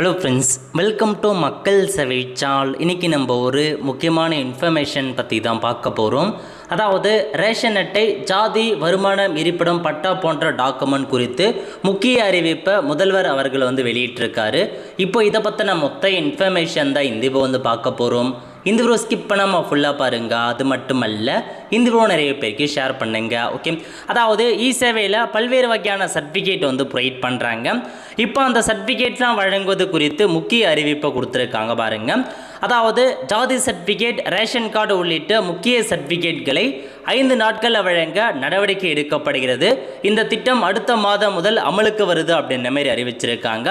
Hello friends, welcome to மக்கள் சேவை channel. இன்றைக்கி நம்ம ஒரு முக்கியமான இன்ஃபர்மேஷன் பற்றி தான் பார்க்க போகிறோம். அதாவது ரேஷன் அட்டை, ஜாதி, வருமானம், இருப்பிடம், பட்டா போன்ற டாக்குமெண்ட் குறித்து முக்கிய அறிவிப்பை முதல்வர் அவர்கள் வெளியிட்டிருக்காரு. இப்போ இதை பற்றின மொத்த இன்ஃபர்மேஷன் தான் இந்த இப்போ பார்க்க போகிறோம். இந்த வீடியோ ஸ்கிப் பண்ணாமல் ஃபுல்லாக பாருங்கள். அது மட்டுமல்ல, இந்த வீடியோ நிறைய பேருக்கு ஷேர் பண்ணுங்க. ஓகே, அதாவது சேவையில் பல்வேறு வகையான சர்டிஃபிகேட் ப்ரொவைட் பண்ணுறாங்க. இப்போ அந்த சர்டிஃபிகேட்லாம் வழங்குவது குறித்து முக்கிய அறிவிப்பை கொடுத்துருக்காங்க பாருங்க. அதாவது ஜாதி சர்டிஃபிகேட், ரேஷன் கார்டு உள்ளிட்ட முக்கிய சர்டிஃபிகேட்களை 5 நாட்களில் வழங்க நடவடிக்கை எடுக்கப்படுகிறது. இந்த திட்டம் அடுத்த மாதம் முதல் அமலுக்கு வருது அப்படின்ற மாதிரி அறிவிச்சிருக்காங்க.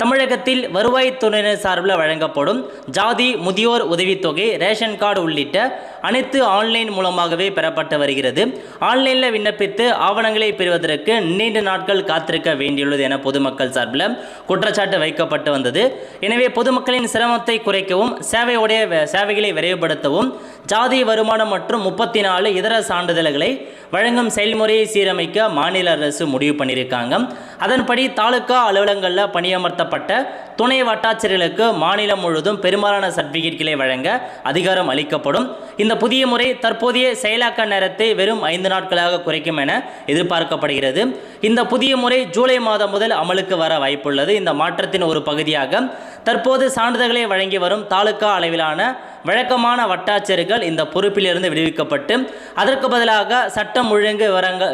தமிழகத்தில் வருவாய்த்துறையினர் சார்பில் வழங்கப்படும் ஜாதி, முதியோர் உதவித்தொகை, ரேஷன் கார்டு உள்ளிட்ட அனைத்து ஆன்லைன் மூலமாகவே பெறப்பட்டு வருகிறது. ஆன்லைனில் விண்ணப்பித்து ஆவணங்களை பெறுவதற்கு நீண்ட நாட்கள் காத்திருக்க வேண்டியுள்ளது என பொதுமக்கள் சார்பில் குற்றச்சாட்டு வைக்கப்பட்டு வந்தது. எனவே பொதுமக்களின் சிரமத்தை குறைக்கவும் சேவைகளை விரைவுபடுத்தவும் ஜாதி, வருமானம் மற்றும் 34 இதர சான்றிதழ்களை வழங்கும் செயல்முறையை சீரமைக்க மாநில அரசு முடிவு பண்ணியிருக்காங்க. அதன்படி தாலுகா அலுவலகங்களில் பணியமர்த்தப்பட்ட துணை வட்டாட்சியர்களுக்கு மாநிலம் முழுவதும் பெரும்பாலான சர்டிஃபிகேட்களை வழங்க அதிகாரம் அளிக்கப்படும். இந்த புதிய முறை தற்போதைய செயலாக்க நேரத்தை வெறும் 5 நாட்களாக குறைக்கும் என எதிர்பார்க்கப்படுகிறது. இந்த புதிய முறை ஜூலை மாதம் முதல் அமலுக்கு வர வாய்ப்புள்ளது. இந்த மாற்றத்தின் ஒரு பகுதியாக தற்போது சான்றிதழ்களை வழங்கி வரும் தாலுகா அளவிலான வழக்கமான வட்டாட்சியர்கள் இந்த பொறுப்பிலிருந்து விடுவிக்கப்பட்டு அதற்கு பதிலாக சட்டம் ஒழுங்கு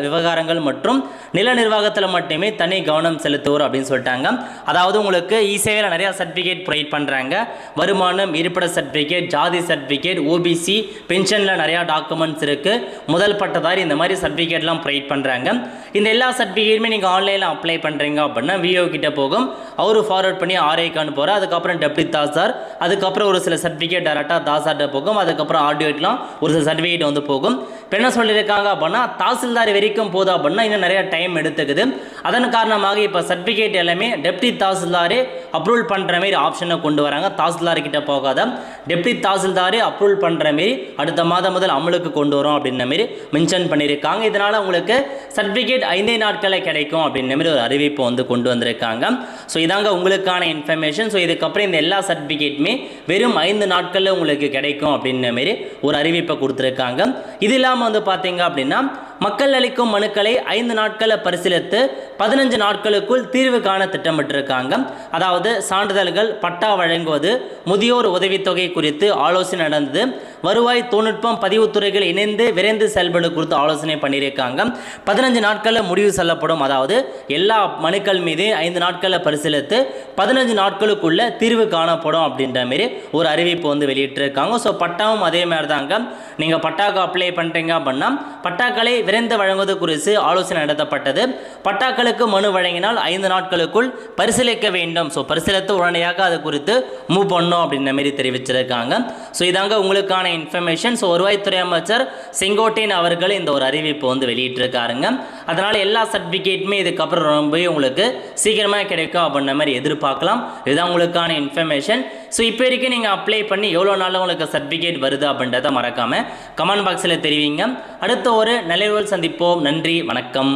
விவகாரங்கள் மற்றும் நில நிர்வாகத்தில் மட்டுமே தனி கவனம் செலுத்துவோர் அப்படின்னு சொல்லிட்டாங்க. அதாவது உங்களுக்கு சேவையில் நிறையா சர்டிஃபிகேட் ப்ரொவைட் பண்ணுறாங்க. வருமானம், இருப்பிட சர்டிஃபிகேட், ஜாதி சர்டிஃபிகேட், ஓபிசி, பென்ஷனில் நிறையா டாக்குமெண்ட்ஸ் இருக்குது, முதல் பட்டதாரி, இந்த மாதிரி சர்டிஃபிகேட்லாம் ப்ரொவைட் பண்ணுறாங்க. இந்த எல்லா சர்டிஃபிகேட்டுமே நீங்கள் ஆன்லைனில் அப்ளை பண்ணுறீங்க அப்படின்னா விஓ கிட்ட போகும், அவரு ஃபார்வர்ட் பண்ணி ஆர்ஐக்கு அனுப்புகிறார். அதுக்கப்புறம் டெப்டி தாசார், அதுக்கப்புறம் ஒரு சில சர்டிஃபிகேட் டேரெக்டாக தாசார்ட்ட போகும், அதுக்கப்புறம் ஆர்டிஓட்லாம் ஒரு சில சர்டிஃபிகேட் போகும். இப்போ என்ன சொல்லியிருக்காங்க அப்படின்னா தாசில்தார் வரைக்கும் போதும் அப்படின்னா இன்னும் நிறைய டைம் எடுத்துக்குது. அதன் காரணமாக இப்போ சர்டிஃபிகேட் எல்லாமே டெப்டி தாசில்தாரே அப்ரூவல் பண்ணுற மாரி ஆப்ஷனை கொண்டு வராங்க. தாசில்தார் கிட்ட போகாத டெப்டி தாசில்தாரே அப்ரூவல் பண்ணுற மாரி அடுத்த மாதம் முதல் அமலுக்கு கொண்டு வரும் அப்படின்ற மாரி மென்ஷன் பண்ணியிருக்காங்க. இதனால் உங்களுக்கு சர்டிஃபிகேட் 5 நாட்களில் கிடைக்கும் அப்படின்ற மாதிரி ஒரு அறிவிப்பு கொண்டு வந்திருக்காங்க. ஸோ இதாங்க உங்களுக்கான இன்ஃபர்மேஷன். ஸோ இதுக்கப்புறம் இந்த எல்லா சர்டிஃபிகேட்டுமே வெறும் 5 நாட்களில் உங்களுக்கு கிடைக்கும் அப்படின்ற மாரி ஒரு அறிவிப்பை கொடுத்துருக்காங்க. இது இல்லாமல் பார்த்தீங்க அப்படின்னா மக்கள் அளிக்கும் மனுக்களை 5 நாட்களில் பரிசீலித்து 15 நாட்களுக்குள் தீர்வு காண திட்டமிட்டிருக்காங்க. அதாவது சான்றிதழ்கள், பட்டா வழங்குவது, முதியோர் உதவித்தொகை குறித்து ஆலோசனை நடந்தது. வருவாய், தொழில்நுட்பம், பதிவுத்துறைகள் இணைந்து விரைந்து செயல்பட குறித்து ஆலோசனை பண்ணியிருக்காங்க. 15 நாட்களில் முடிவு சொல்லப்படும். அதாவது எல்லா மனுக்கள் மீது 5 நாட்களில் பரிசீலித்து 15 நாட்களுக்குள்ள தீர்வு காணப்படும் அப்படின்ற மாரி ஒரு அறிவிப்பு வெளியிட்டிருக்காங்க. ஸோ பட்டாவும் அதே மாதிரி தாங்க. நீங்கள் பட்டாக்கு அப்ளை பண்ணுறீங்க அப்படின்னா பட்டாக்களை விரைந்து வழங்குவது குறித்து ஆலோசனை நடத்தப்பட்டது. பட்டாக்களுக்கு மனு வழங்கினால் 5 நாட்களுக்குள் பரிசீலிக்க வேண்டும். ஸோ பரிசீலித்து உடனடியாக அது குறித்து மூவ் பண்ணணும் அப்படின்ற மாரி தெரிவிச்சிருக்காங்க. ஸோ இதாங்க உங்களுக்கான இன்ஃபர்மேஷன். ஸோ வருவாய்த்துறை அமைச்சர் செங்கோட்டையன் அவர்கள் இந்த ஒரு அறிவிப்பு வெளியிட்டிருக்காருங்க. அதனால் எல்லா சர்டிஃபிகேட்டுமே இதுக்கப்புறம் ரொம்ப உங்களுக்கு சீக்கிரமாக கிடைக்கும் அப்படின்ற மாதிரி எதிர்பார்க்கலாம். இதுதான் உங்களுக்கான இன்ஃபர்மேஷன். ஸோ இப்போ வரைக்கும் நீங்கள் அப்ளை பண்ணி எவ்வளோ நாளில் உங்களுக்கு சர்டிஃபிகேட் வருது அப்படின்றத மறக்காமல் கமெண்ட் பாக்ஸில் தெரிவிங்க. அடுத்த ஒரு நல்ல சந்திப்போம். நன்றி, வணக்கம்.